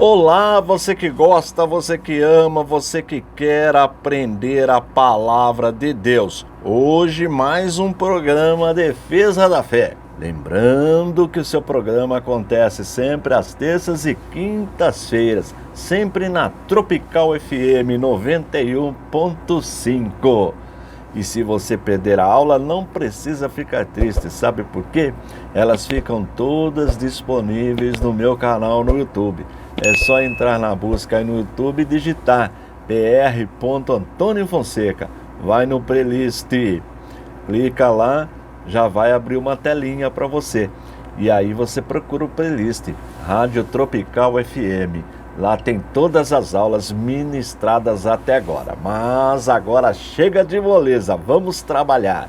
Olá, você que gosta, você que ama, você que quer aprender a palavra de Deus. Hoje mais um programa Defesa da Fé. Lembrando que o seu programa acontece sempre às terças e quintas-feiras, sempre na Tropical FM 91.5. E se você perder a aula, não precisa ficar triste, sabe por quê? Elas ficam todas disponíveis no meu canal no YouTube. É só entrar na busca aí no YouTube e digitar pr.Antônio Fonseca. Vai no playlist, clica lá, já vai abrir uma telinha para você. E aí você procura o playlist Rádio Tropical FM. Lá tem todas as aulas ministradas até agora. Mas agora chega de moleza, vamos trabalhar.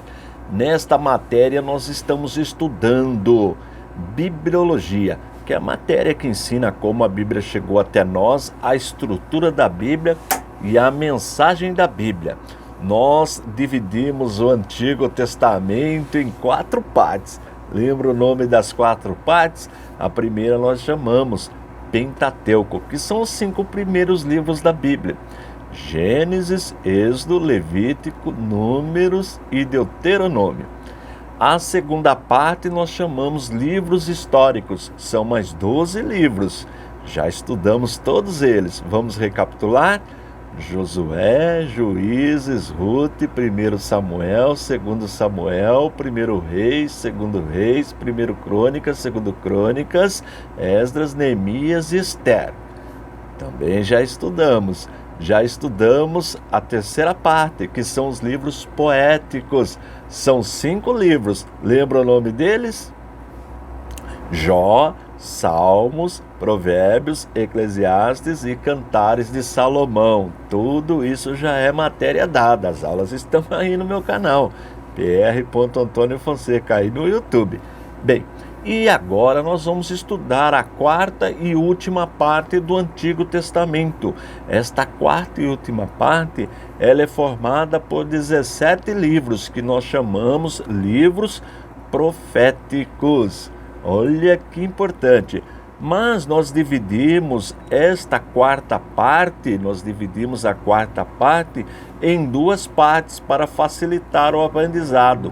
Nesta matéria nós estamos estudando Bibliologia, que é a matéria que ensina como a Bíblia chegou até nós, a estrutura da Bíblia e a mensagem da Bíblia. Nós dividimos o Antigo Testamento em 4 partes. Lembra o nome das 4 partes? A primeira nós chamamos Pentateuco, que são os 5 primeiros livros da Bíblia: Gênesis, Êxodo, Levítico, Números e Deuteronômio. A segunda parte nós chamamos livros históricos, são mais 12 livros. Já estudamos todos eles. Vamos recapitular? Josué, Juízes, Rute, 1 Samuel, 2 Samuel, 1 Reis, 2 Reis, 1 Crônicas, 2 Crônicas, Esdras, Neemias e Esther. Também já estudamos a terceira parte, que são os livros poéticos. São 5 livros. Lembra o nome deles? Jó, Salmos, Provérbios, Eclesiastes e Cantares de Salomão. Tudo isso já é matéria dada. As aulas estão aí no meu canal, pr.Antônio Fonseca, aí no YouTube. Bem, e agora nós vamos estudar a quarta e última parte do Antigo Testamento. Esta quarta e última parte, ela é formada por 17 livros, que nós chamamos livros proféticos. Olha que importante. Mas nós dividimos a quarta parte em 2 partes para facilitar o aprendizado.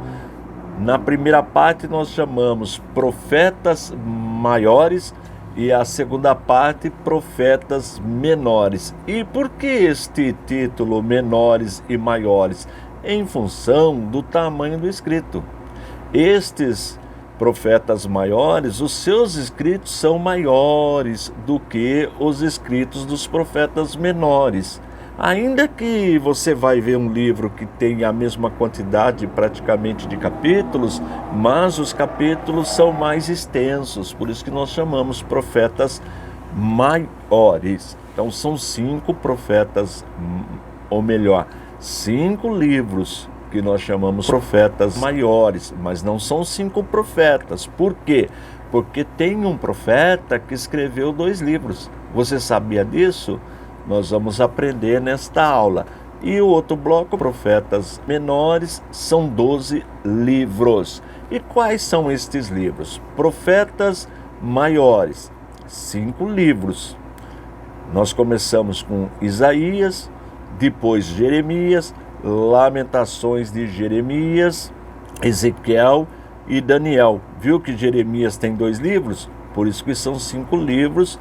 Na primeira parte nós chamamos profetas maiores e a segunda parte profetas menores. E por que este título, menores e maiores? Em função do tamanho do escrito. Estes profetas maiores, os seus escritos são maiores do que os escritos dos profetas menores. Ainda que você vai ver um livro que tem a mesma quantidade praticamente de capítulos, mas os capítulos são mais extensos, por isso que nós chamamos profetas maiores. Então são 5 profetas, ou melhor, 5 livros que nós chamamos profetas maiores, mas não são 5 profetas. Por quê? Porque tem um profeta que escreveu 2 livros. Você sabia disso? Nós vamos aprender nesta aula. E o outro bloco, profetas menores, são 12 livros. E quais são estes livros? Profetas maiores, 5 livros. Nós começamos com Isaías, depois Jeremias, Lamentações de Jeremias, Ezequiel e Daniel. Viu que Jeremias tem 2 livros? Por isso que são 5 livros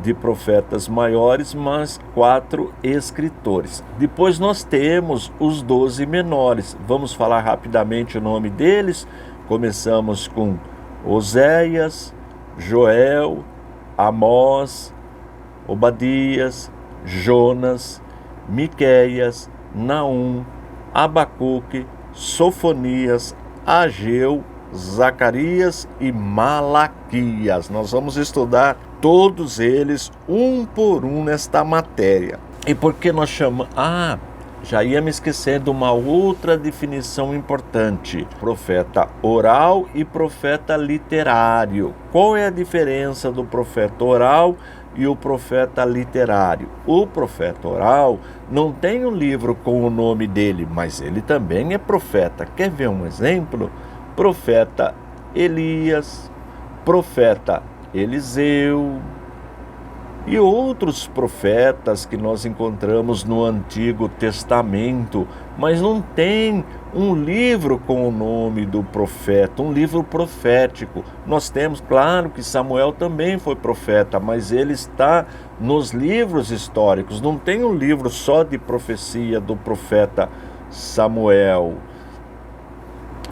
de profetas maiores, mas 4 escritores. Depois nós temos os 12 menores. Vamos falar rapidamente o nome deles. Começamos com Oséias, Joel, Amós, Obadias, Jonas, Miqueias, Naum, Abacuque, Sofonias, Ageu, Zacarias e Malaquias. Nós vamos estudar todos eles um por um nesta matéria. E por que nós chamamos... já ia me esquecendo uma outra definição importante: profeta oral e profeta literário. Qual é a diferença do profeta oral e o profeta literário? O profeta oral não tem um livro com o nome dele, mas ele também é profeta. Quer ver um exemplo? Profeta Elias, profeta Eliseu, e outros profetas que nós encontramos no Antigo Testamento, mas não tem um livro com o nome do profeta, um livro profético. Nós temos, claro que Samuel também foi profeta, mas ele está nos livros históricos, não tem um livro só de profecia do profeta Samuel.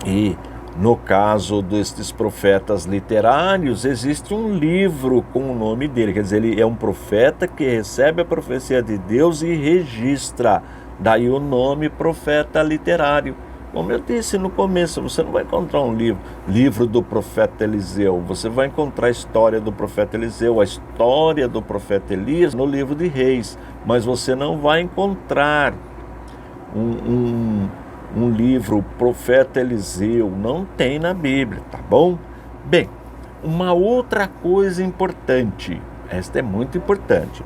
E no caso destes profetas literários, existe um livro com o nome dele, quer dizer, ele é um profeta que recebe a profecia de Deus e registra, daí o nome profeta literário. Como eu disse no começo, você não vai encontrar um livro do profeta Eliseu, você vai encontrar a história do profeta Eliseu, a história do profeta Elias no livro de Reis, mas você não vai encontrar um livro, Profeta Eliseu, não tem na Bíblia, tá bom? Bem, uma outra coisa importante, esta é muito importante.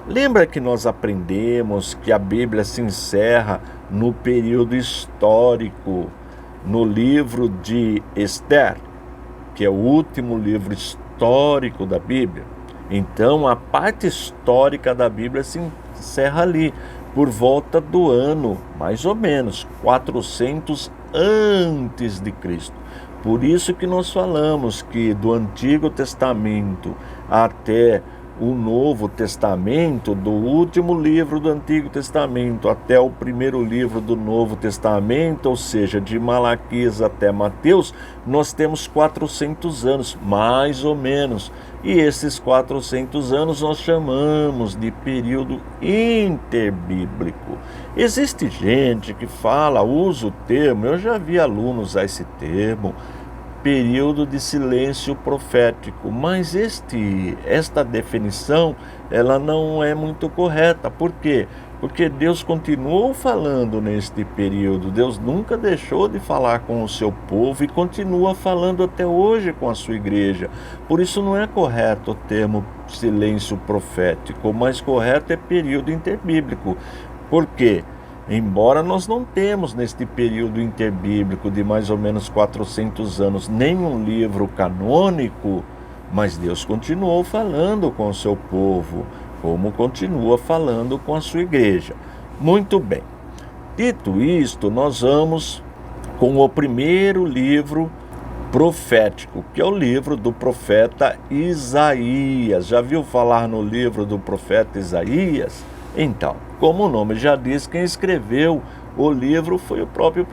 Lembra que nós aprendemos que a Bíblia se encerra no período histórico, no livro de Esther, que é o último livro histórico da Bíblia? Então, a parte histórica da Bíblia se encerra ali, por volta do ano, mais ou menos, 400 antes de Cristo. Por isso que nós falamos que do Antigo Testamento até o Novo Testamento, do último livro do Antigo Testamento até o primeiro livro do Novo Testamento, ou seja, de Malaquias até Mateus, nós temos 400 anos, mais ou menos. E esses 400 anos nós chamamos de período interbíblico. Existe gente que usa o termo, eu já vi alunos usar esse termo, período de silêncio profético, mas esta definição ela não é muito correta. Por quê? Porque Deus continuou falando neste período, Deus nunca deixou de falar com o seu povo e continua falando até hoje com a sua igreja. Por isso não é correto o termo silêncio profético, o mais correto é período interbíblico. Por quê? Embora nós não temos neste período interbíblico de mais ou menos 400 anos nenhum livro canônico, mas Deus continuou falando com o seu povo, como continua falando com a sua igreja. Muito bem. Dito isto, nós vamos com o primeiro livro profético, que é o livro do profeta Isaías. Já viu falar no livro do profeta Isaías? Então, como o nome já diz, quem escreveu o livro foi o próprio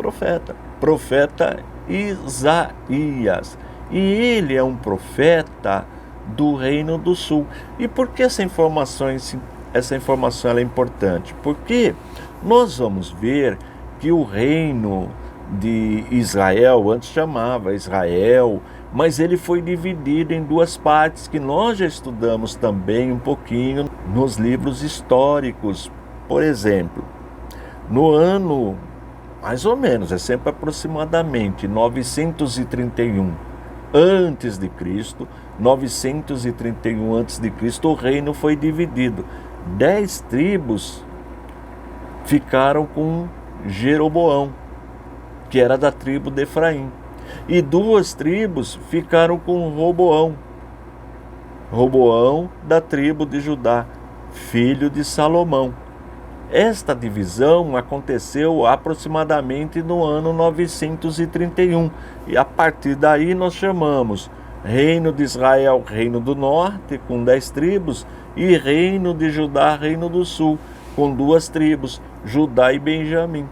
profeta Isaías. E ele é um profeta do Reino do Sul. E por que essa informação ela é importante? Porque nós vamos ver que o reino de Israel, antes chamava Israel, mas ele foi dividido em duas partes que nós já estudamos também um pouquinho nos livros históricos. Por exemplo, no ano, mais ou menos, é sempre aproximadamente 931 antes de Cristo, 931 antes de Cristo, o reino foi dividido. 10 tribos ficaram com Jeroboão, que era da tribo de Efraim. E 2 tribos ficaram com Roboão da tribo de Judá, filho de Salomão. Esta divisão aconteceu aproximadamente no ano 931. E a partir daí nós chamamos Reino de Israel, Reino do Norte, com 10 tribos, e Reino de Judá, Reino do Sul, com 2 tribos, Judá e Benjamim.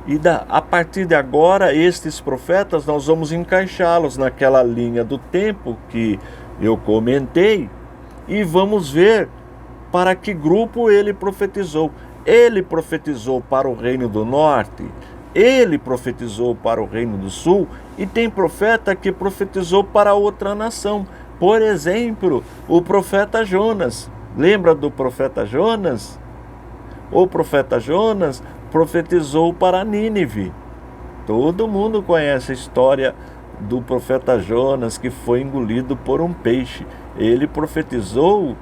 E a partir de agora, estes profetas, nós vamos encaixá-los naquela linha do tempo que eu comentei e vamos ver para que grupo ele profetizou. Ele profetizou para o Reino do Norte, ele profetizou para o Reino do Sul e tem profeta que profetizou para outra nação. Por exemplo, o profeta Jonas. Lembra do profeta Jonas? O profeta Jonas profetizou para Nínive. Todo mundo conhece a história do profeta Jonas, que foi engolido por um peixe. Ele profetizou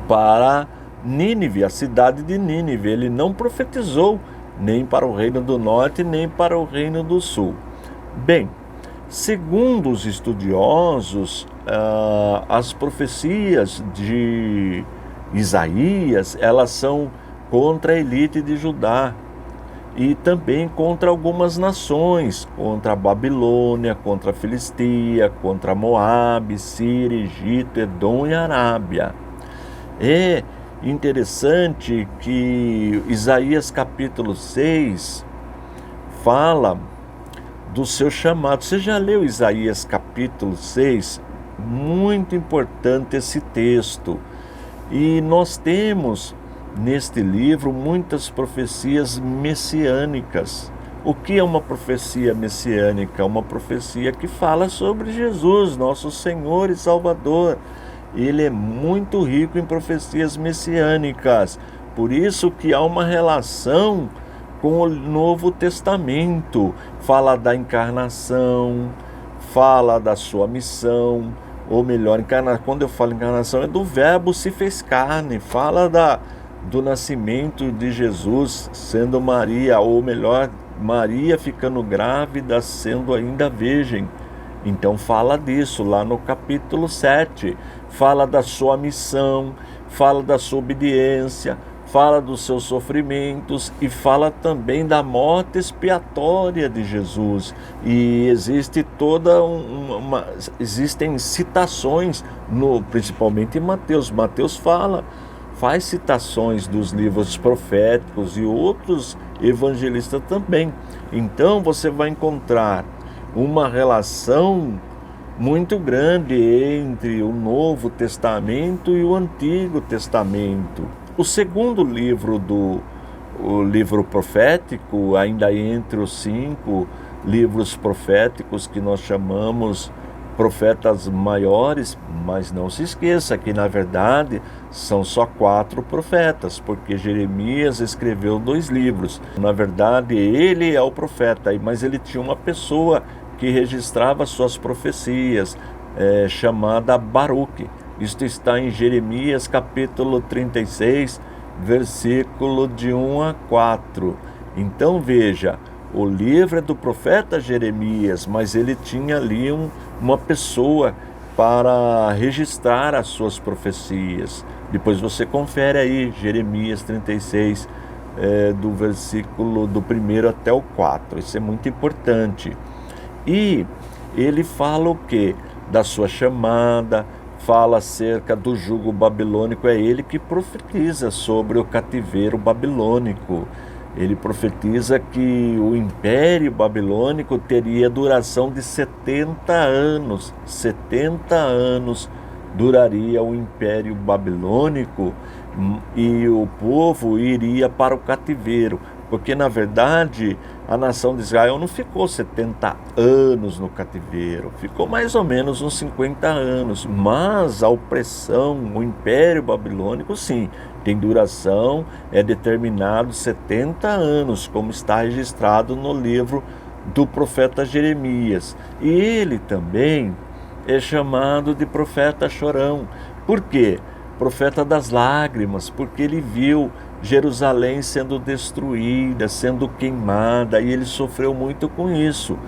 para Nínive, a cidade de Nínive. Ele não profetizou nem para o Reino do Norte, nem para o Reino do Sul. Bem, segundo os estudiosos, as profecias de Isaías, elas são contra a elite de Judá e também contra algumas nações, contra a Babilônia, contra a Filistia, contra Moabe, Síria, Egito, Edom e Arábia. É interessante que Isaías capítulo 6 fala do seu chamado. Você já leu Isaías capítulo 6? Muito importante esse texto. E nós temos neste livro muitas profecias messiânicas. O que é uma profecia messiânica? Uma profecia que fala sobre Jesus, nosso Senhor e Salvador. Ele é muito rico em profecias messiânicas. Por isso que há uma relação com o Novo Testamento. Fala da encarnação, fala da sua missão, ou melhor, quando eu falo encarnação, é do verbo se fez carne. Fala do nascimento de Jesus sendo Maria, ou melhor, Maria ficando grávida sendo ainda virgem. Então fala disso lá no capítulo 7, fala da sua missão, fala da sua obediência, fala dos seus sofrimentos e fala também da morte expiatória de Jesus. E existe existem citações, principalmente em Mateus. Mateus faz citações dos livros proféticos e outros evangelistas também. Então você vai encontrar uma relação muito grande entre o Novo Testamento e o Antigo Testamento. O segundo livro o livro profético, ainda entre os 5 livros proféticos que nós chamamos profetas maiores, mas não se esqueça que na verdade são só 4 profetas, porque Jeremias escreveu 2 livros. Na verdade ele é o profeta, mas ele tinha uma pessoa que registrava suas profecias, chamada Baruque. Isto está em Jeremias capítulo 36, versículo de 1 a 4. Então veja, o livro é do profeta Jeremias, mas ele tinha ali uma pessoa para registrar as suas profecias. Depois você confere aí, Jeremias 36, do versículo do 1 até o 4. Isso é muito importante. E ele fala o quê? Da sua chamada, fala acerca do jugo babilônico. É ele que profetiza sobre o cativeiro babilônico. Ele profetiza que o império babilônico teria duração de 70 anos. 70 anos duraria o império babilônico e o povo iria para o cativeiro. Porque, na verdade, a nação de Israel não ficou 70 anos no cativeiro, ficou mais ou menos uns 50 anos. Mas a opressão, o Império Babilônico, sim, tem duração, é determinado 70 anos, como está registrado no livro do profeta Jeremias. E ele também é chamado de profeta chorão. Por quê? Profeta das lágrimas, porque ele viu Jerusalém sendo destruída, sendo queimada, e ele sofreu muito com isso.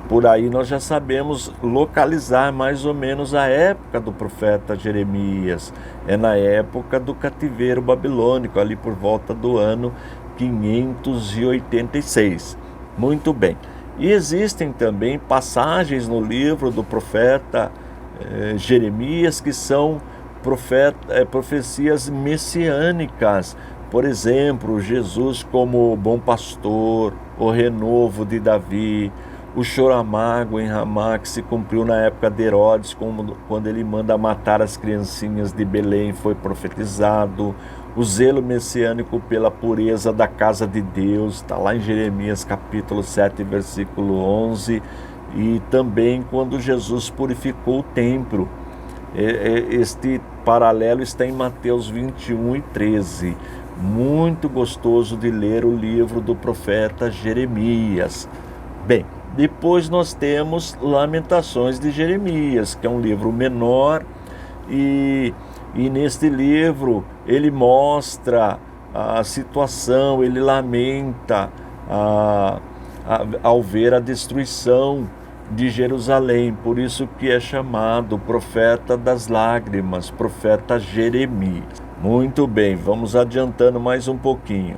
Por aí nós já sabemos localizar mais ou menos a época do profeta Jeremias. É na época do cativeiro babilônico, ali por volta do ano 586. Muito bem. E existem também passagens no livro do profeta Jeremias que são profecias messiânicas. Por exemplo, Jesus como bom pastor, o renovo de Davi, o choro amargo em Ramá, que se cumpriu na época de Herodes, quando ele manda matar as criancinhas de Belém, foi profetizado. O zelo messiânico pela pureza da casa de Deus, está lá em Jeremias capítulo 7, versículo 11. E também quando Jesus purificou o templo. Este paralelo está em Mateus 21 e 13. Muito gostoso de ler o livro do profeta Jeremias. Bem, depois nós temos Lamentações de Jeremias, que é um livro menor, e neste livro ele mostra a situação, ele lamenta ao ver a destruição de Jerusalém, por isso que é chamado profeta das lágrimas, profeta Jeremias. Muito bem, vamos adiantando mais um pouquinho.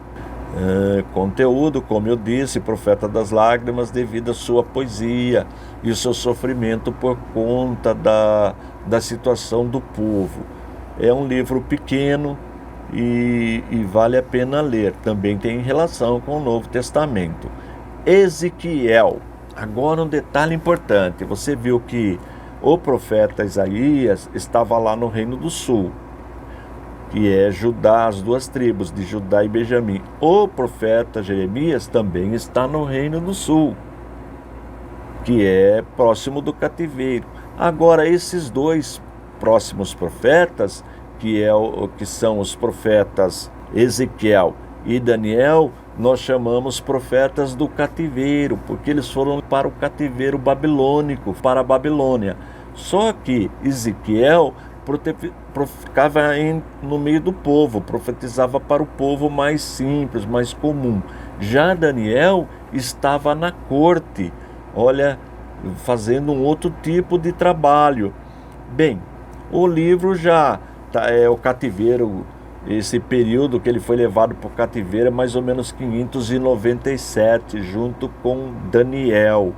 Conteúdo, como eu disse, profeta das lágrimas devido à sua poesia e o seu sofrimento por conta da situação do povo. É um livro pequeno e vale a pena ler. Também tem relação com o Novo Testamento. Ezequiel. Agora um detalhe importante, você viu que o profeta Isaías estava lá no Reino do Sul, que é Judá, as duas tribos de Judá e Benjamim. O profeta Jeremias também está no Reino do Sul, que é próximo do cativeiro. Agora, esses dois próximos profetas, que são os profetas Ezequiel e Daniel, nós chamamos profetas do cativeiro, porque eles foram para o cativeiro babilônico, para a Babilônia. Só que Ezequiel ficava no meio do povo, profetizava para o povo mais simples, mais comum. Já Daniel estava na corte, olha, fazendo um outro tipo de trabalho. Bem, o livro já é o cativeiro. Esse período que ele foi levado para o cativeiro é mais ou menos 597, junto com Daniel.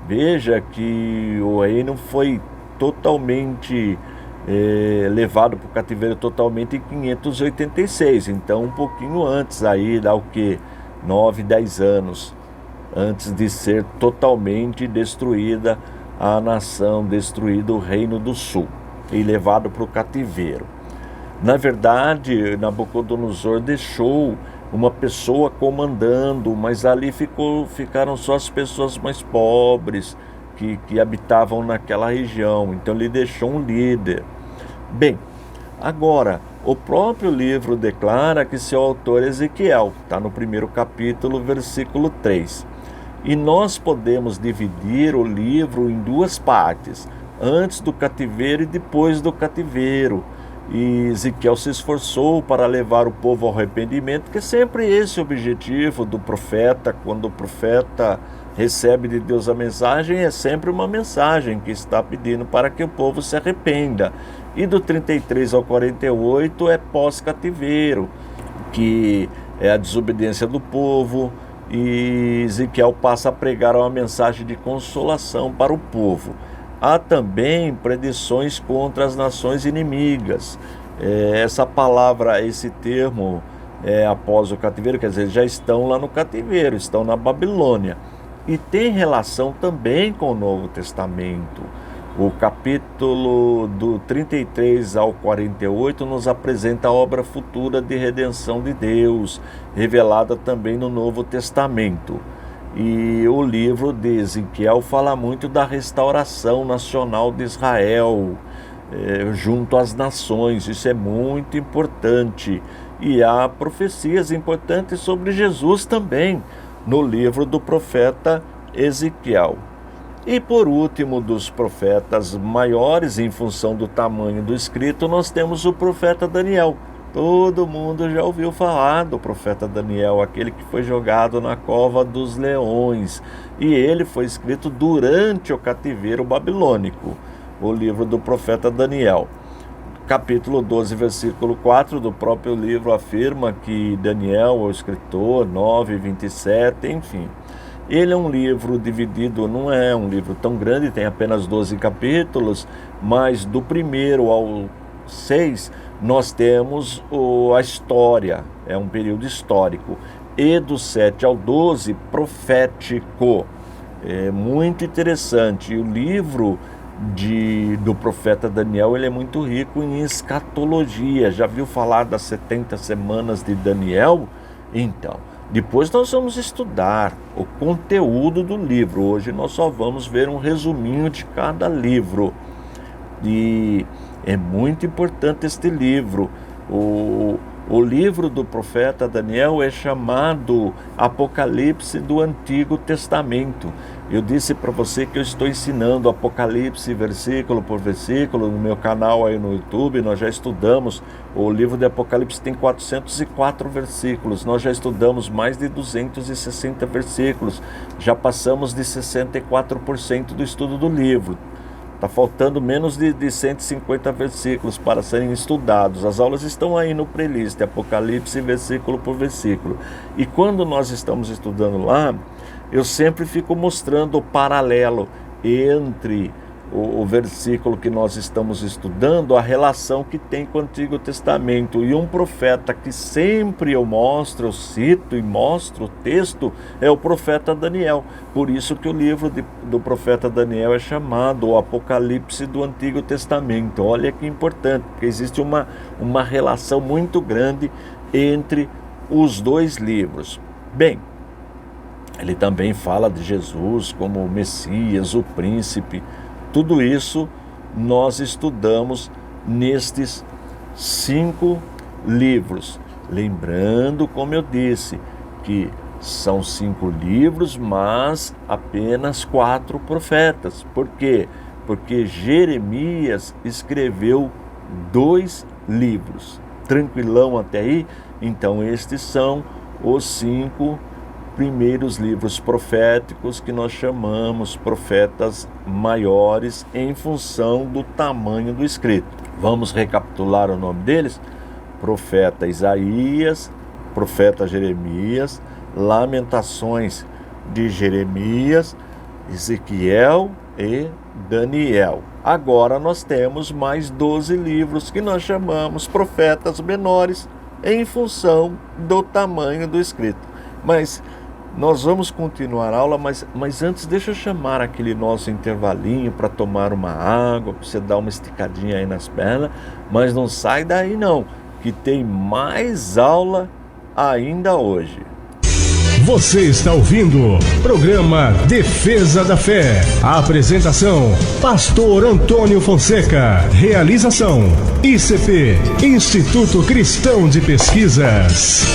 Veja que o reino foi totalmente levado para o cativeiro totalmente em 586. Então um pouquinho antes, aí dá o que? 9, 10 anos antes de ser totalmente destruída a nação, destruído o Reino do Sul e levado para o cativeiro. Na verdade, Nabucodonosor deixou uma pessoa comandando, mas ali ficaram só as pessoas mais pobres que habitavam naquela região. Então ele deixou um líder. Bem, agora, o próprio livro declara que seu autor é Ezequiel, está no primeiro capítulo, versículo 3. E nós podemos dividir o livro em duas partes, antes do cativeiro e depois do cativeiro. E Ezequiel se esforçou para levar o povo ao arrependimento, que é sempre esse o objetivo do profeta. Quando o profeta recebe de Deus a mensagem, é sempre uma mensagem que está pedindo para que o povo se arrependa. E do 33 ao 48 é pós-cativeiro, que é a desobediência do povo, e Ezequiel passa a pregar uma mensagem de consolação para o povo. Há também predições contra as nações inimigas. Essa palavra, esse termo, após o cativeiro, quer dizer, já estão lá no cativeiro, estão na Babilônia. E tem relação também com o Novo Testamento. O capítulo do 33 ao 48 nos apresenta a obra futura de redenção de Deus, revelada também no Novo Testamento. E o livro de Ezequiel fala muito da restauração nacional de Israel, junto às nações. Isso é muito importante. E há profecias importantes sobre Jesus também, no livro do profeta Ezequiel. E por último, dos profetas maiores, em função do tamanho do escrito, nós temos o profeta Daniel. Todo mundo já ouviu falar do profeta Daniel, aquele que foi jogado na cova dos leões. E ele foi escrito durante o cativeiro babilônico, o livro do profeta Daniel. Capítulo 12, versículo 4 do próprio livro afirma que Daniel, o escritor, 9, 27, enfim. Ele é um livro dividido, não é um livro tão grande, tem apenas 12 capítulos, mas do 1º ao 6 nós temos a história, é um período histórico, e do 7 ao 12 profético. É muito interessante. E o livro do profeta Daniel, ele é muito rico em escatologia. Já viu falar das 70 semanas de Daniel? Então, depois nós vamos estudar o conteúdo do livro. Hoje nós só vamos ver um resuminho de cada livro. E é muito importante este livro. O livro do profeta Daniel é chamado Apocalipse do Antigo Testamento. Eu disse para você que eu estou ensinando Apocalipse versículo por versículo no meu canal aí no YouTube. Nós já estudamos, o livro de Apocalipse tem 404 versículos, nós já estudamos mais de 260 versículos, já passamos de 64% do estudo do livro. Está faltando menos de 150 versículos para serem estudados. As aulas estão aí no playlist, Apocalipse versículo por versículo. E quando nós estamos estudando lá, eu sempre fico mostrando o paralelo entre o versículo que nós estamos estudando, a relação que tem com o Antigo Testamento. E um profeta que sempre eu mostro, eu cito e mostro o texto, é o profeta Daniel. Por isso que o livro do profeta Daniel é chamado o Apocalipse do Antigo Testamento. Olha que importante, porque existe uma relação muito grande entre os dois livros. Bem, ele também fala de Jesus como o Messias, o príncipe. Tudo isso nós estudamos nestes 5 livros. Lembrando, como eu disse, que são 5 livros, mas apenas 4 profetas. Por quê? Porque Jeremias escreveu 2 livros. Tranquilão até aí? Então estes são os 5 primeiros livros proféticos que nós chamamos profetas maiores em função do tamanho do escrito. Vamos recapitular o nome deles? Profeta Isaías, profeta Jeremias, Lamentações de Jeremias, Ezequiel e Daniel. Agora nós temos mais 12 livros que nós chamamos profetas menores em função do tamanho do escrito. Mas nós vamos continuar a aula, mas antes deixa eu chamar aquele nosso intervalinho para tomar uma água, para você dar uma esticadinha aí nas pernas, mas não sai daí não, que tem mais aula ainda hoje. Você está ouvindo o programa Defesa da Fé. A apresentação, Pastor Antônio Fonseca. Realização, ICP, Instituto Cristão de Pesquisas.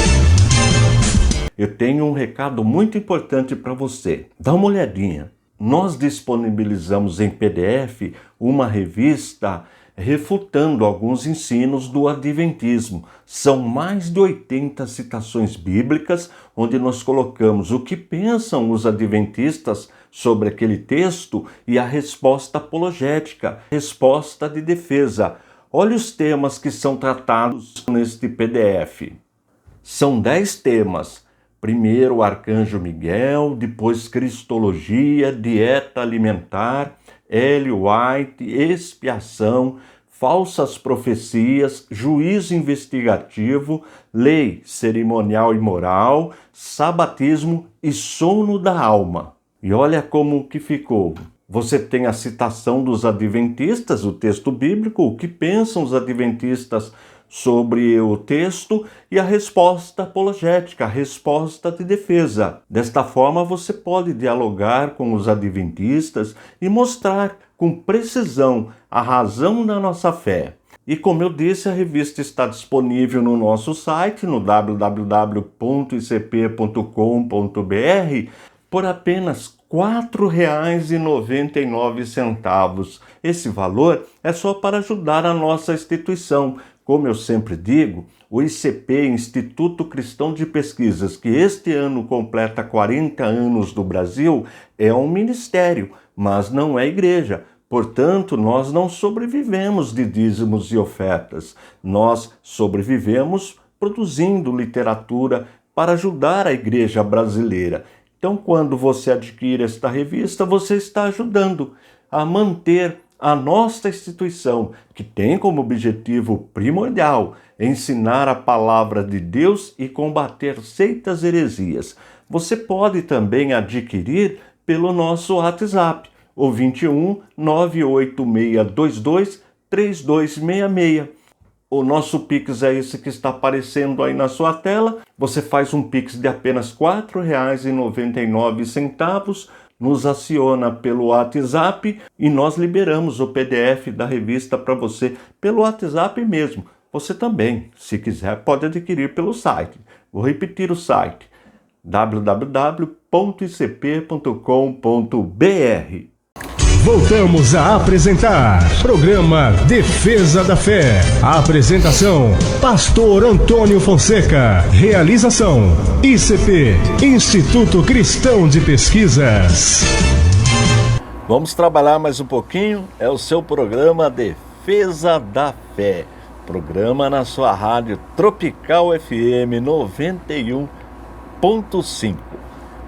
Eu tenho um recado muito importante para você. Dá uma olhadinha. Nós disponibilizamos em PDF uma revista refutando alguns ensinos do Adventismo. São mais de 80 citações bíblicas, onde nós colocamos o que pensam os adventistas sobre aquele texto e a resposta apologética, resposta de defesa. Olha os temas que são tratados neste PDF. São 10 temas. Primeiro o Arcanjo Miguel, depois Cristologia, dieta alimentar, Ellen White, expiação, falsas profecias, juízo investigativo, lei cerimonial e moral, sabatismo e sono da alma. E olha como que ficou. Você tem a citação dos adventistas, o texto bíblico, o que pensam os adventistas sobre o texto e a resposta apologética, a resposta de defesa. Desta forma, você pode dialogar com os adventistas e mostrar com precisão a razão da nossa fé. E como eu disse, a revista está disponível no nosso site, no www.icp.com.br, por apenas R$ 4,99. Esse valor é só para ajudar a nossa instituição. Como eu sempre digo, o ICP, Instituto Cristão de Pesquisas, que este ano completa 40 anos do Brasil, é um ministério, mas não é igreja. Portanto, nós não sobrevivemos de dízimos e ofertas. Nós sobrevivemos produzindo literatura para ajudar a igreja brasileira. Então, quando você adquire esta revista, você está ajudando a manter a nossa instituição, que tem como objetivo primordial ensinar a palavra de Deus e combater seitas e heresias. Você pode também adquirir pelo nosso WhatsApp, o 21 98622 3266. O nosso Pix é esse que está aparecendo aí na sua tela. Você faz um Pix de apenas R$ 4,99, nos aciona pelo WhatsApp e nós liberamos o PDF da revista para você pelo WhatsApp mesmo. você também, se quiser, pode adquirir pelo site. Vou repetir o site: www.icp.com.br. Voltamos a apresentar programa Defesa da Fé. Apresentação: Pastor Antônio Fonseca. Realização: ICP, Instituto Cristão de Pesquisas. Vamos trabalhar mais um pouquinho. É o seu programa Defesa da Fé. Programa na sua rádio Tropical FM 91.5.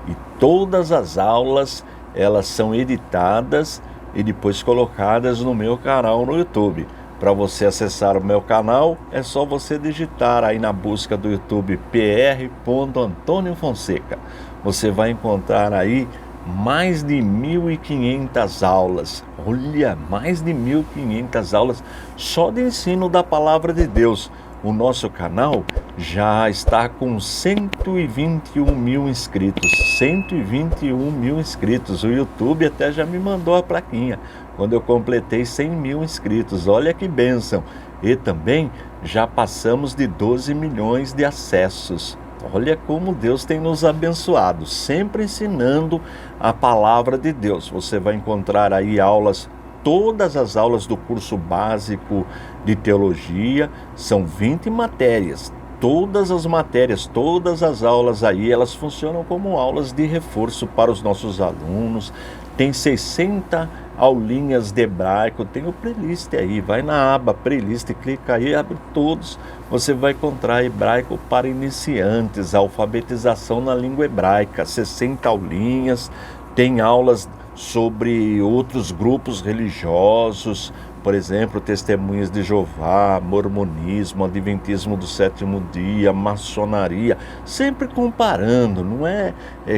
E todas as aulas, elas são editadas e depois colocadas no meu canal no YouTube. Para você acessar o meu canal, é só você digitar aí na busca do YouTube pr.Antônio Fonseca. Você vai encontrar aí mais de 1.500 aulas. Olha, mais de 1.500 aulas só de ensino da Palavra de Deus. O nosso canal já está com 121 mil inscritos. 121 mil inscritos. O YouTube até já me mandou a plaquinha quando eu completei 100 mil inscritos. Olha que bênção. E também já passamos de 12 milhões de acessos. Olha como Deus tem nos abençoado, sempre ensinando a palavra de Deus. Você vai encontrar aí aulas, todas as aulas do curso básico de teologia, são 20 matérias. Todas as matérias, todas as aulas aí, elas funcionam como aulas de reforço para os nossos alunos. Tem 60 aulinhas de hebraico, tem o playlist aí, vai na aba playlist, clica aí, abre todos. Você vai encontrar hebraico para iniciantes, alfabetização na língua hebraica, 60 aulinhas. Tem aulas sobre outros grupos religiosos, por exemplo, Testemunhas de Jeová, Mormonismo, Adventismo do Sétimo Dia, Maçonaria, sempre comparando, não é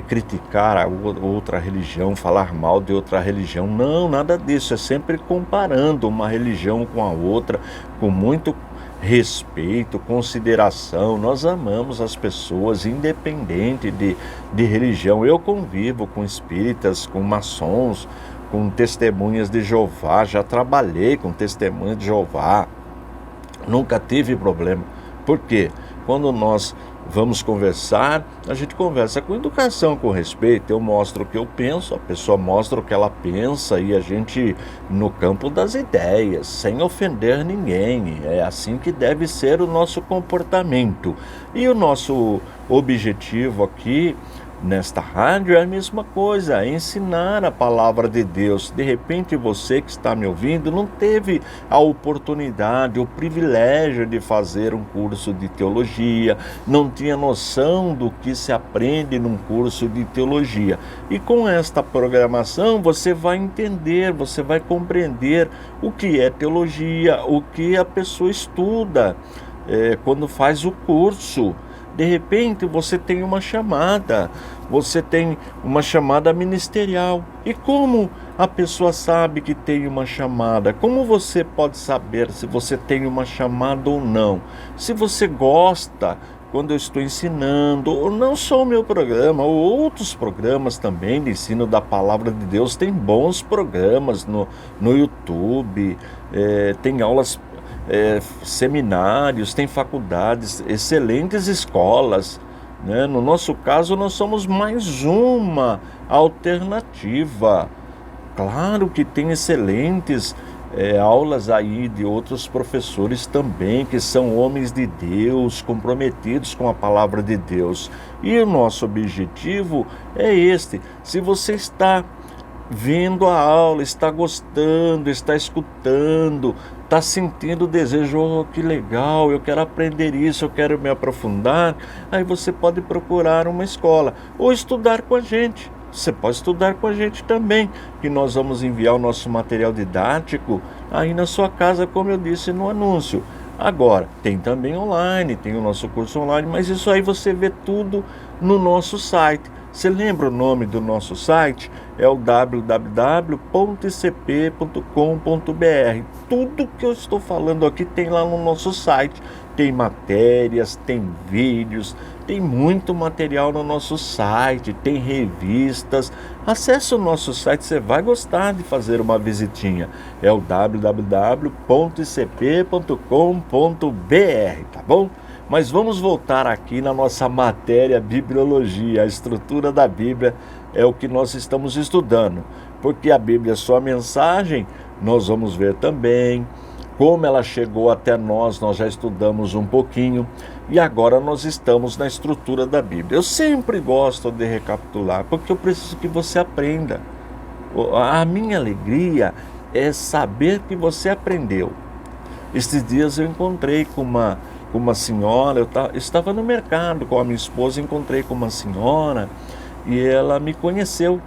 criticar a outra religião, falar mal de outra religião, não, nada disso, é sempre comparando uma religião com a outra, com muito respeito, consideração. Nós amamos as pessoas, independente de religião. Eu convivo com espíritas, com maçons, com testemunhas de Jeová, já trabalhei com testemunhas de Jeová, nunca tive problema. Por quê? Quando nós vamos conversar, a gente conversa com educação, com respeito. Eu mostro o que eu penso, a pessoa mostra o que ela pensa, e a gente no campo das ideias, sem ofender ninguém. É assim que deve ser o nosso comportamento. E o nosso objetivo aqui nesta rádio é a mesma coisa, é ensinar a palavra de Deus. De repente você que está me ouvindo não teve a oportunidade, o privilégio de fazer um curso de teologia, não tinha noção do que se aprende num curso de teologia. E com esta programação você vai entender, você vai compreender o que é teologia, o que a pessoa estuda quando faz o curso. De repente você tem uma chamada ministerial. E como a pessoa sabe que tem uma chamada? Como você pode saber se você tem uma chamada ou não? Se você gosta quando eu estou ensinando, ou não só o meu programa, ou outros programas também de ensino da palavra de Deus. Tem bons programas no YouTube, tem aulas, seminários, tem faculdades, excelentes escolas, né? No nosso caso, nós somos mais uma alternativa. Claro que tem excelentes aulas aí de outros professores também, que são homens de Deus, comprometidos com a palavra de Deus. E o nosso objetivo é este. Se você está vendo a aula, está gostando, está escutando, está sentindo o desejo, oh, que legal, eu quero aprender isso, eu quero me aprofundar, aí você pode procurar uma escola ou estudar com a gente. Você pode estudar com a gente também, que nós vamos enviar o nosso material didático aí na sua casa, como eu disse no anúncio. Agora, tem também online, tem o nosso curso online, mas isso aí você vê tudo no nosso site. Você lembra o nome do nosso site? É o www.icp.com.br. Tudo que eu estou falando aqui tem lá no nosso site. Tem matérias, tem vídeos, tem muito material no nosso site, tem revistas. Acesse o nosso site, você vai gostar de fazer uma visitinha. É o www.icp.com.br, tá bom? Mas vamos voltar aqui na nossa matéria Bibliologia. A estrutura da Bíblia é o que nós estamos estudando, porque a Bíblia é só a mensagem. Nós vamos ver também como ela chegou até nós já estudamos um pouquinho, e agora nós estamos na estrutura da Bíblia. Eu sempre gosto de recapitular, porque eu preciso que você aprenda. A minha alegria é saber que você aprendeu. Estes dias eu encontrei com uma senhora, eu estava no mercado com a minha esposa, encontrei com uma senhora, e ela me conheceu,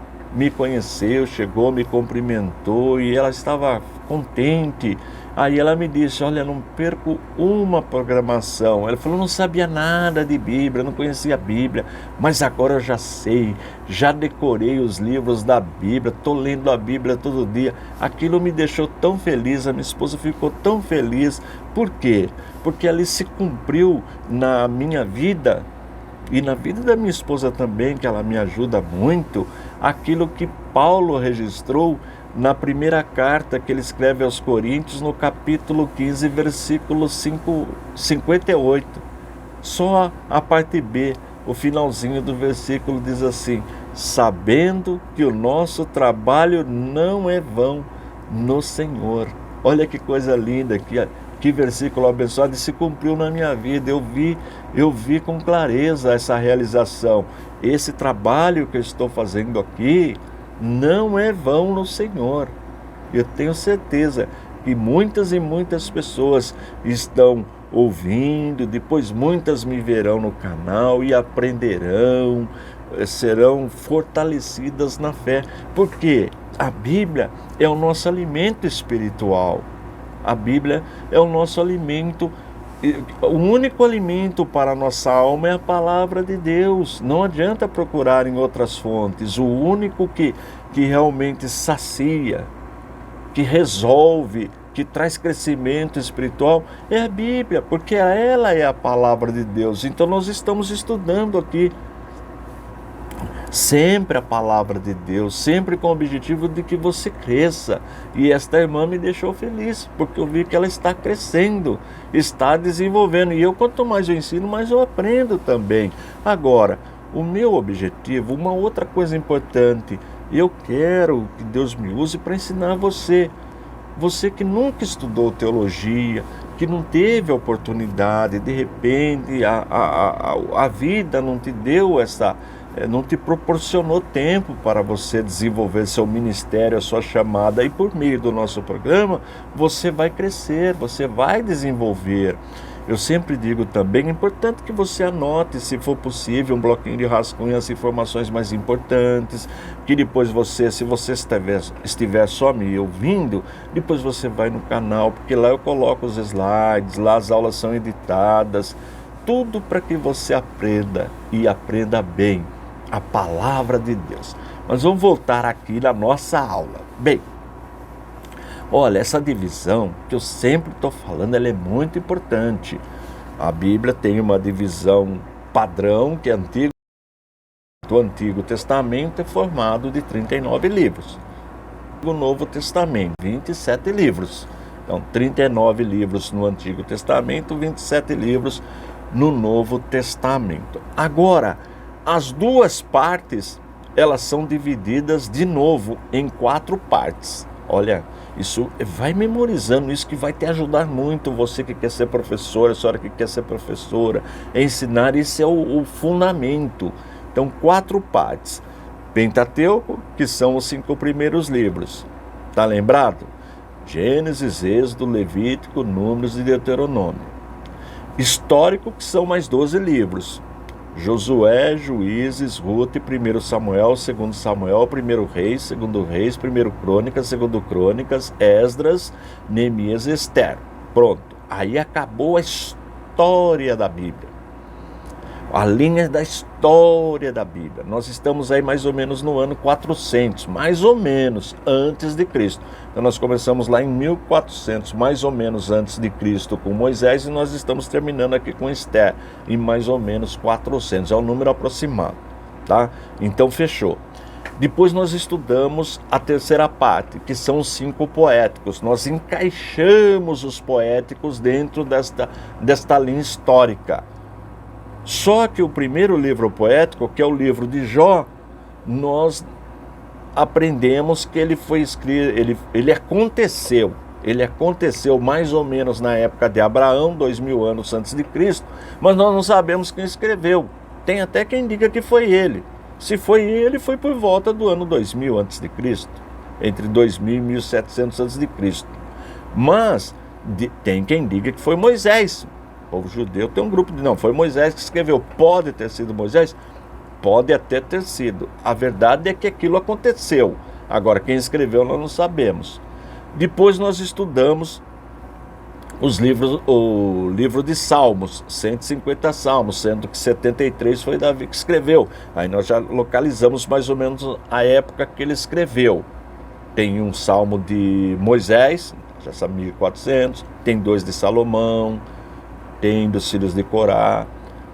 chegou, me cumprimentou, e ela estava contente. Aí ela me disse: olha, não perco uma programação. Ela falou: não sabia nada de Bíblia, não conhecia a Bíblia, mas agora eu já sei, já decorei os livros da Bíblia, estou lendo a Bíblia todo dia. Aquilo me deixou tão feliz, a minha esposa ficou tão feliz. Por quê? Porque ali se cumpriu na minha vida, e na vida da minha esposa também, que ela me ajuda muito, aquilo que Paulo registrou na primeira carta que ele escreve aos Coríntios, no capítulo 15, versículo 58. Só a parte B, o finalzinho do versículo diz assim: sabendo que o nosso trabalho não é vão no Senhor. Olha que coisa linda, que versículo abençoado, e se cumpriu na minha vida. Eu vi com clareza essa realização. Esse trabalho que eu estou fazendo aqui não é vão no Senhor. Eu tenho certeza que muitas e muitas pessoas estão ouvindo, depois muitas me verão no canal e aprenderão, serão fortalecidas na fé, porque a Bíblia é o nosso alimento espiritual. A Bíblia é o nosso alimento. O único alimento para a nossa alma é a palavra de Deus. Não adianta procurar em outras fontes. O único que realmente sacia, que resolve, que traz crescimento espiritual é a Bíblia, porque ela é a palavra de Deus. Então nós estamos estudando aqui sempre a palavra de Deus, sempre com o objetivo de que você cresça. E esta irmã me deixou feliz, porque eu vi que ela está crescendo, está desenvolvendo. E eu, quanto mais eu ensino, mais eu aprendo também. Agora, o meu objetivo, uma outra coisa importante, eu quero que Deus me use para ensinar você. Você que nunca estudou teologia, que não teve a oportunidade, de repente a vida não te deu não te proporcionou tempo para você desenvolver seu ministério, a sua chamada, e por meio do nosso programa você vai crescer, você vai desenvolver. Eu sempre digo também, é importante que você anote, se for possível, um bloquinho de rascunho, as informações mais importantes, que depois você, se você estiver só me ouvindo, depois você vai no canal, porque lá eu coloco os slides, lá as aulas são editadas, tudo para que você aprenda, e aprenda bem a palavra de Deus. Mas vamos voltar aqui na nossa aula. Bem, olha, essa divisão que eu sempre estou falando, ela é muito importante. A Bíblia tem uma divisão padrão, que é antigo. O Antigo Testamento é formado de 39 livros. O Novo Testamento, 27 livros. Então, 39 livros no Antigo Testamento, 27 livros no Novo Testamento. Agora, as duas partes, elas são divididas de novo em 4 partes. Olha, isso, vai memorizando isso, que vai te ajudar muito. Você que quer ser professora, a senhora que quer ser professora, ensinar, isso é o fundamento. Então, 4 partes. Pentateuco, que são os 5 primeiros livros. Tá lembrado? Gênesis, Êxodo, Levítico, Números e Deuteronômio. Histórico, que são mais 12 livros. Josué, Juízes, Ruth, 1 Samuel, 2 Samuel, 1 Reis, 2 Reis, 1 Crônicas, 2 Crônicas, Esdras, Neemias e Esther. Pronto, aí acabou a história da Bíblia. A linha da história da Bíblia. Nós estamos aí mais ou menos no ano 400, mais ou menos antes de Cristo. Então nós começamos lá em 1400, mais ou menos antes de Cristo com Moisés, e nós estamos terminando aqui com Esther em mais ou menos 400, é um número aproximado, tá? Então fechou. Depois nós estudamos a terceira parte, que são os 5 poéticos. Nós encaixamos os poéticos dentro desta linha histórica. Só que o primeiro livro poético, que é o livro de Jó, nós aprendemos que ele foi escrito, ele aconteceu mais ou menos na época de Abraão, 2000 anos antes de Cristo, mas nós não sabemos quem escreveu. Tem até quem diga que foi ele. Se foi ele, foi por volta do ano 2000 antes de Cristo, entre 2000 e 1700 antes de Cristo. Mas tem quem diga que foi Moisés. O povo judeu tem um grupo de... Não, foi Moisés que escreveu. Pode ter sido Moisés? Pode até ter sido. A verdade é que aquilo aconteceu. Agora, quem escreveu nós não sabemos. Depois nós estudamos o livro de Salmos, 150 Salmos, sendo que 73 foi Davi que escreveu. Aí nós já localizamos mais ou menos a época que ele escreveu. Tem um Salmo de Moisés, já sabe, 1400, tem 2 de Salomão, tem dos filhos de Corá,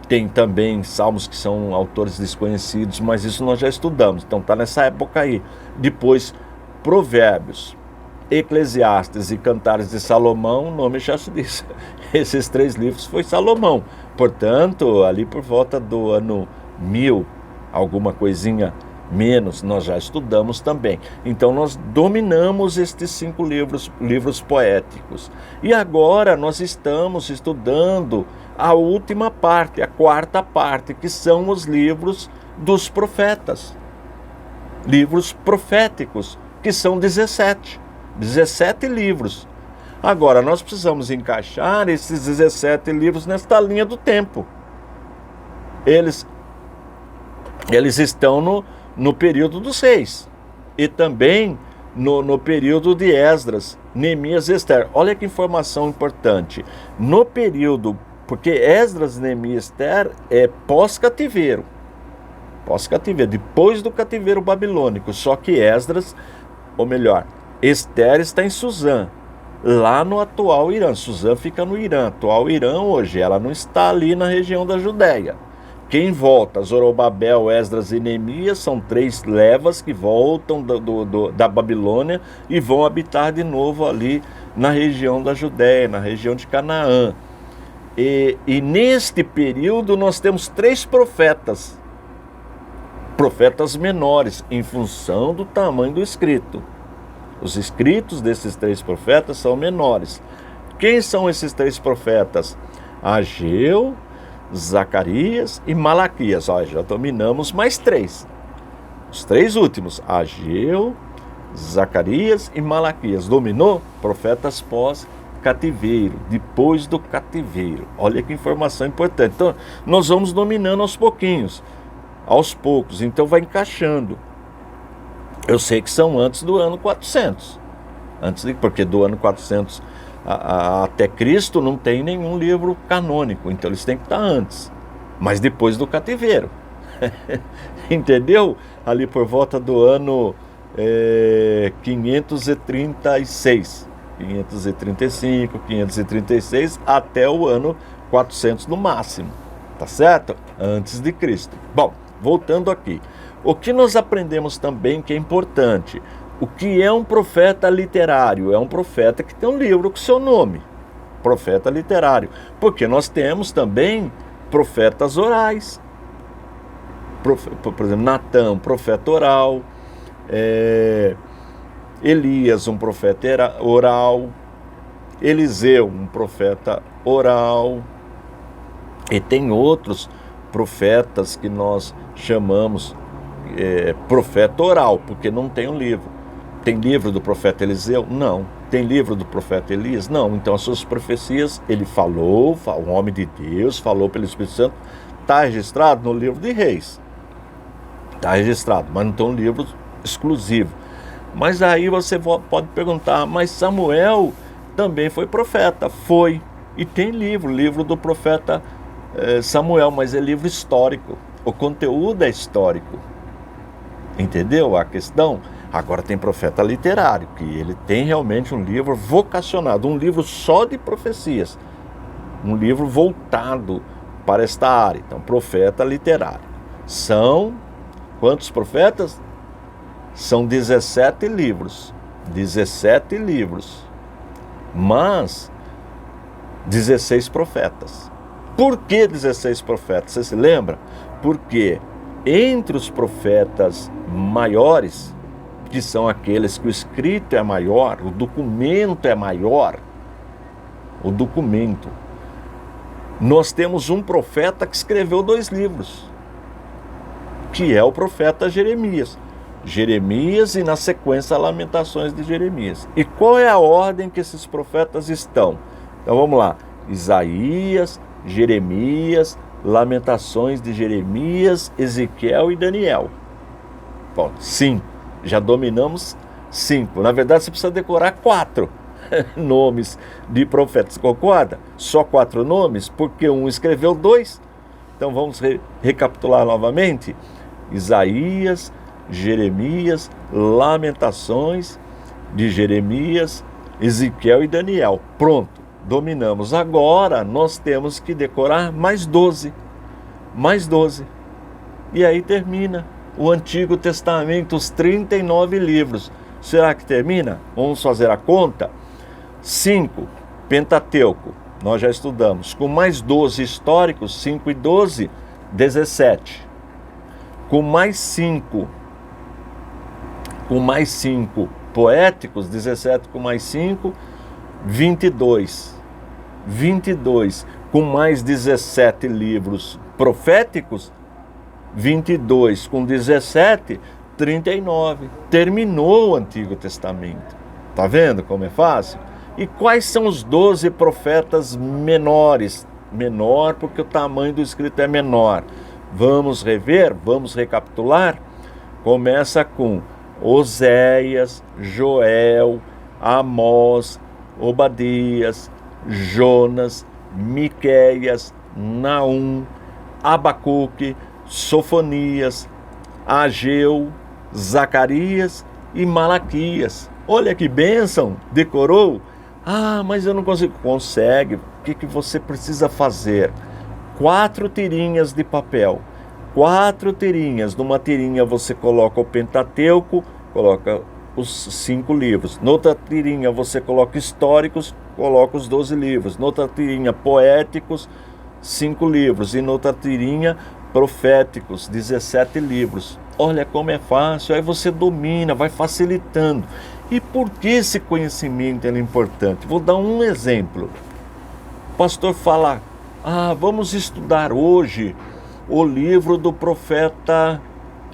tem também salmos que são autores desconhecidos, mas isso nós já estudamos, então está nessa época aí. Depois, Provérbios, Eclesiastes e Cantares de Salomão, o nome já se diz. Esses 3 livros foi Salomão, portanto, ali por volta do ano 1000, alguma coisinha menos, nós já estudamos também. Então nós dominamos estes 5 livros poéticos. E agora nós estamos estudando a última parte, a 4ª parte, que são os livros dos profetas. Livros proféticos, que são 17 livros. Agora nós precisamos encaixar esses 17 livros nesta linha do tempo. Eles estão no período dos reis, e também no período de Esdras, Neemias e Esther. Olha que informação importante. No período, porque Esdras, Neemias e Esther é pós-cativeiro, depois do cativeiro babilônico. Só que Esdras, ou melhor, Esther está em Suzã, lá no atual Irã. Suzã fica no Irã, atual Irã hoje, ela não está ali na região da Judéia. Quem volta? Zorobabel, Esdras e Neemias são 3 levas que voltam da Babilônia e vão habitar de novo ali na região da Judéia, na região de Canaã. E neste período nós temos 3 profetas menores, em função do tamanho do escrito. Os escritos desses 3 profetas são menores. Quem são esses 3 profetas? Ageu, Zacarias e Malaquias. Ó, já dominamos mais 3. Os 3 últimos, Ageu, Zacarias e Malaquias. Dominou? Profetas pós-cativeiro, depois do cativeiro. Olha que informação importante. Então, nós vamos dominando aos pouquinhos, aos poucos. Então, vai encaixando. Eu sei que são antes do ano 400. Porque do ano 400 até Cristo não tem nenhum livro canônico, então eles têm que estar antes, mas depois do cativeiro. Entendeu? Ali por volta do ano 536, 535, 536 até o ano 400 no máximo, tá certo? Antes de Cristo. Bom, voltando aqui, o que nós aprendemos também que é importante: o que é um profeta literário? É um profeta que tem um livro com seu nome, profeta literário, porque nós temos também profetas orais. Por exemplo, Natã, um profeta oral, Elias, um profeta oral, Eliseu, um profeta oral, e tem outros profetas que nós chamamos profeta oral, porque não tem um livro. Tem livro do profeta Eliseu? Não. Tem livro do profeta Elias? Não. Então as suas profecias, ele falou, um homem de Deus, falou pelo Espírito Santo, está registrado no livro de Reis. Está registrado, mas não tem um livro exclusivo. Mas aí você pode perguntar, mas Samuel também foi profeta? Foi. E tem livro do profeta Samuel, mas é livro histórico. O conteúdo é histórico. Entendeu a questão? Agora tem profeta literário, que ele tem realmente um livro vocacionado, um livro só de profecias, um livro voltado para esta área. Então, profeta literário. São quantos profetas? São 17 livros. 17 livros. Mas 16 profetas. Por que 16 profetas? Você se lembra? Porque entre os profetas maiores, que são aqueles que o escrito é maior, o documento é maior, o documento, nós temos um profeta que escreveu 2 livros, que é o profeta Jeremias. Jeremias e na sequência Lamentações de Jeremias. E qual é a ordem que esses profetas estão? Então vamos lá, Isaías, Jeremias, Lamentações de Jeremias, Ezequiel e Daniel. Bom, 5. Já dominamos 5. Na verdade, você precisa decorar 4 nomes de profetas. Concorda? Só 4 nomes, porque um escreveu 2. Então vamos recapitular novamente. Isaías, Jeremias, Lamentações de Jeremias, Ezequiel e Daniel. Pronto, dominamos. Agora nós temos que decorar mais 12. Mais 12. E aí termina o Antigo Testamento, os 39 livros. Será que termina? Vamos fazer a conta. 5, Pentateuco, nós já estudamos. Com mais 12 históricos, 5 e 12, 17. Com mais 5 poéticos, 17 com mais 5, 22. 22. Com mais 17 livros proféticos, 22 com 17, 39. Terminou o Antigo Testamento. Tá vendo como é fácil? E quais são os 12 profetas menores? Menor porque o tamanho do escrito é menor. Vamos rever, vamos recapitular. Começa com Oséias, Joel, Amós, Obadias, Jonas, Miqueias, Naum, Abacuque, Sofonias, Ageu, Zacarias e Malaquias. Olha que bênção! Decorou? Ah, mas eu não consigo. Consegue. O que você precisa fazer? 4 tirinhas de papel. 4 tirinhas. Numa tirinha você coloca o Pentateuco, coloca os 5 livros. Noutra tirinha você coloca históricos, coloca os 12 livros. Noutra tirinha poéticos, 5 livros. E noutra tirinha proféticos, 17 livros. Olha como é fácil, aí você domina, vai facilitando. E por que esse conhecimento é importante? Vou dar um exemplo. O pastor fala, vamos estudar hoje o livro do profeta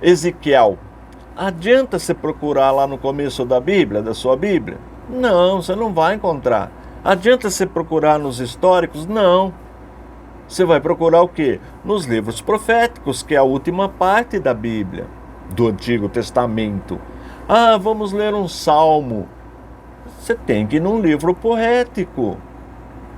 Ezequiel. Adianta você procurar lá no começo da Bíblia, da sua Bíblia? Não, você não vai encontrar. Adianta você procurar nos históricos? Não. Você vai procurar o quê? Nos livros proféticos, que é a última parte da Bíblia, do Antigo Testamento. Vamos ler um salmo. Você tem que ir num livro poético,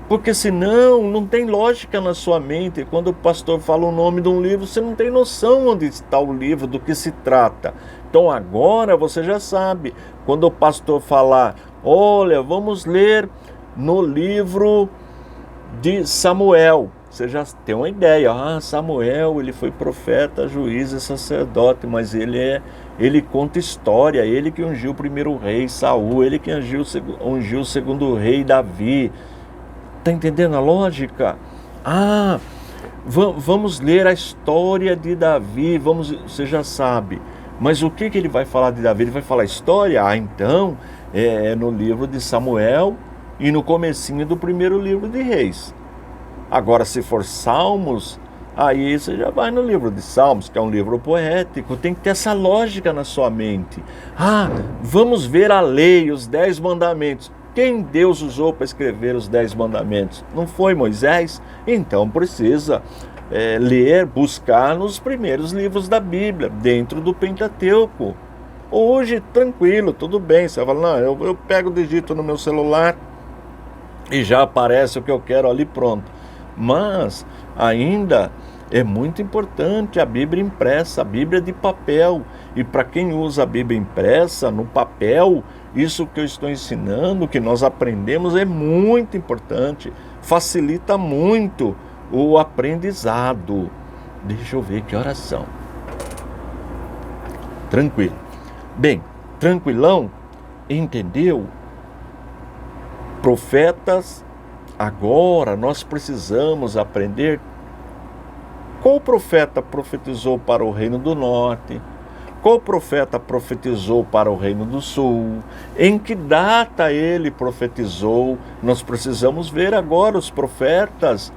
porque senão não tem lógica na sua mente. Quando o pastor fala o nome de um livro, você não tem noção onde está o livro, do que se trata. Então agora você já sabe. Quando o pastor falar, olha, vamos ler no livro de Samuel, você já tem uma ideia. Samuel, ele foi profeta, juiz e sacerdote, mas ele conta história, ele que ungiu o primeiro rei Saul, ele que ungiu o segundo rei Davi. Está entendendo a lógica? Vamos ler a história de Davi, você já sabe. Mas o que ele vai falar de Davi? Ele vai falar história? Então, é no livro de Samuel e no comecinho do primeiro livro de Reis. Agora, se for Salmos, aí você já vai no livro de Salmos, que é um livro poético. Tem que ter essa lógica na sua mente. Vamos ver a lei, os 10 mandamentos. Quem Deus usou para escrever os 10 mandamentos? Não foi Moisés? Então precisa ler, buscar nos primeiros livros da Bíblia, dentro do Pentateuco. Hoje, tranquilo, tudo bem. Você fala, não, eu pego, digito no meu celular e já aparece o que eu quero ali, pronto. mas ainda é muito importante a Bíblia impressa, a Bíblia de papel. E para quem usa a Bíblia impressa, no papel, isso que eu estou ensinando, que nós aprendemos, é muito importante. Facilita muito o aprendizado. Deixa eu ver que horas são. Tranquilo. Bem, tranquilão, entendeu? Profetas, agora nós precisamos aprender qual profeta profetizou para o reino do norte, qual profeta profetizou para o reino do sul, em que data ele profetizou. Nós precisamos ver agora os profetas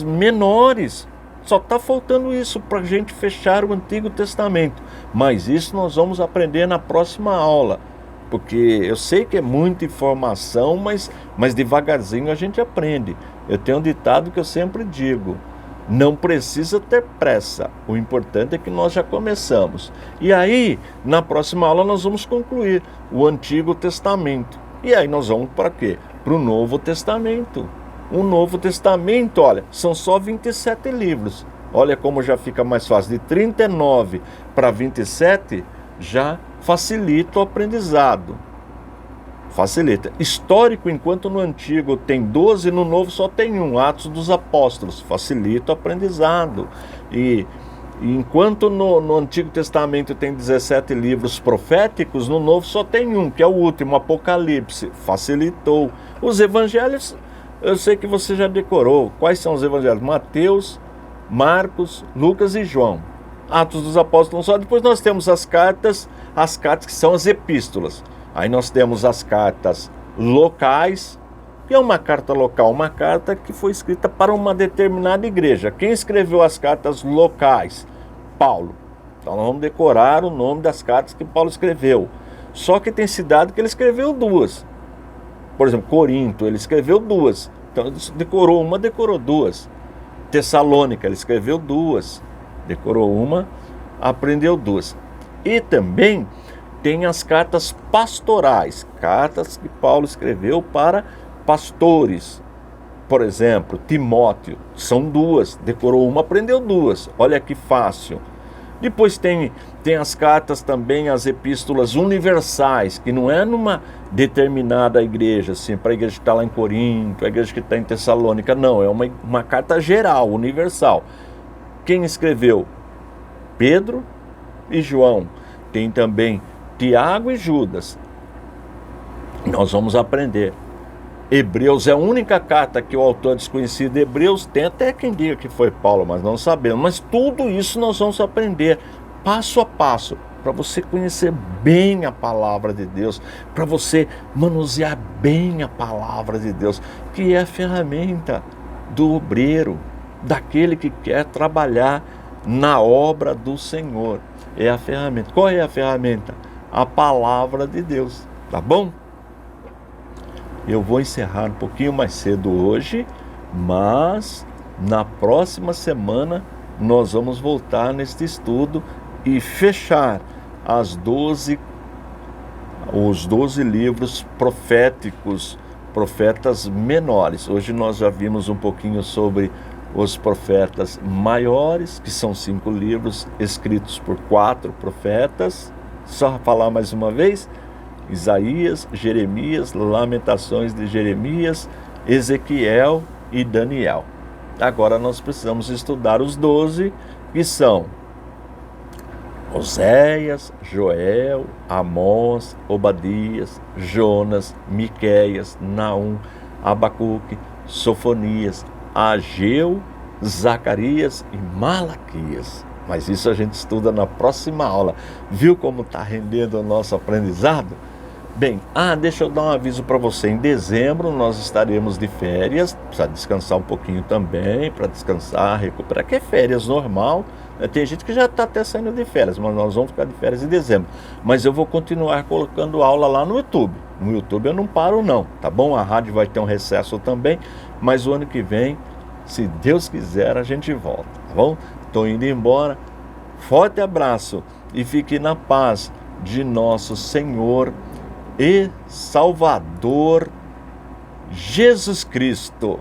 menores. Só está faltando isso para a gente fechar o Antigo Testamento. Mas isso nós vamos aprender na próxima aula. Porque eu sei que é muita informação, mas devagarzinho a gente aprende. Eu tenho um ditado que eu sempre digo: não precisa ter pressa, o importante é que nós já começamos. E aí, na próxima aula nós vamos concluir o Antigo Testamento. E aí nós vamos para quê? Para o Novo Testamento. O Novo Testamento, olha, são só 27 livros. Olha como já fica mais fácil. De 39 para 27, já facilita o aprendizado. Facilita. Histórico, enquanto no Antigo tem 12, no Novo só tem 1, Atos dos Apóstolos. Facilita o aprendizado. E enquanto no Antigo Testamento tem 17 livros proféticos, no Novo só tem 1, que é o último, Apocalipse. Facilitou. Os evangelhos, eu sei que você já decorou. Quais são os evangelhos? Mateus, Marcos, Lucas e João. Atos dos Apóstolos só. Depois nós temos as cartas que são as epístolas. Aí nós temos as cartas locais. O que é uma carta local? Uma carta que foi escrita para uma determinada igreja. Quem escreveu as cartas locais? Paulo. Então nós vamos decorar o nome das cartas que Paulo escreveu. Só que tem cidade que ele escreveu 2. Por exemplo, Corinto, ele escreveu 2. Então ele decorou uma, decorou 2. Tessalônica, ele escreveu 2. Decorou uma, aprendeu 2. E também tem as cartas pastorais, cartas que Paulo escreveu para pastores. Por exemplo, Timóteo, são 2, decorou uma, aprendeu 2. Olha que fácil. Depois tem as cartas também, as epístolas universais, que não é numa determinada igreja, assim, para a igreja que está lá em Corinto, a igreja que está em Tessalônica, não, é uma carta geral, universal. Quem escreveu? Pedro e João. Tem também Tiago e Judas. Nós vamos aprender. Hebreus é a única carta que o autor desconhecido de Hebreus tem, até quem diga que foi Paulo, mas não sabemos. Mas tudo isso nós vamos aprender passo a passo, para você conhecer bem a palavra de Deus, para você manusear bem a palavra de Deus, que é a ferramenta do obreiro, daquele que quer trabalhar na obra do Senhor. É a ferramenta. Qual é a ferramenta? A palavra de Deus, tá bom? Eu vou encerrar um pouquinho mais cedo hoje, mas na próxima semana nós vamos voltar neste estudo e fechar os 12 livros proféticos, profetas menores. Hoje nós já vimos um pouquinho sobre os profetas maiores, que são 5 livros escritos por 4 profetas. Só falar mais uma vez: Isaías, Jeremias, Lamentações de Jeremias, Ezequiel e Daniel. Agora nós precisamos estudar os 12, que são Oséias, Joel, Amós, Obadias, Jonas, Miqueias, Naum, Abacuque, Sofonias, Ageu, Zacarias e Malaquias. Mas isso a gente estuda na próxima aula. Viu como está rendendo o nosso aprendizado? Bem, deixa eu dar um aviso para você. Em dezembro nós estaremos de férias. Precisa descansar um pouquinho também, para descansar, recuperar, que é férias normal. Tem gente que já está até saindo de férias, mas nós vamos ficar de férias em dezembro. Mas eu vou continuar colocando aula lá no YouTube. No YouTube eu não paro não, tá bom? A rádio vai ter um recesso também, mas o ano que vem, se Deus quiser, a gente volta, tá bom? Estou indo embora. Forte abraço e fique na paz de nosso Senhor e Salvador Jesus Cristo.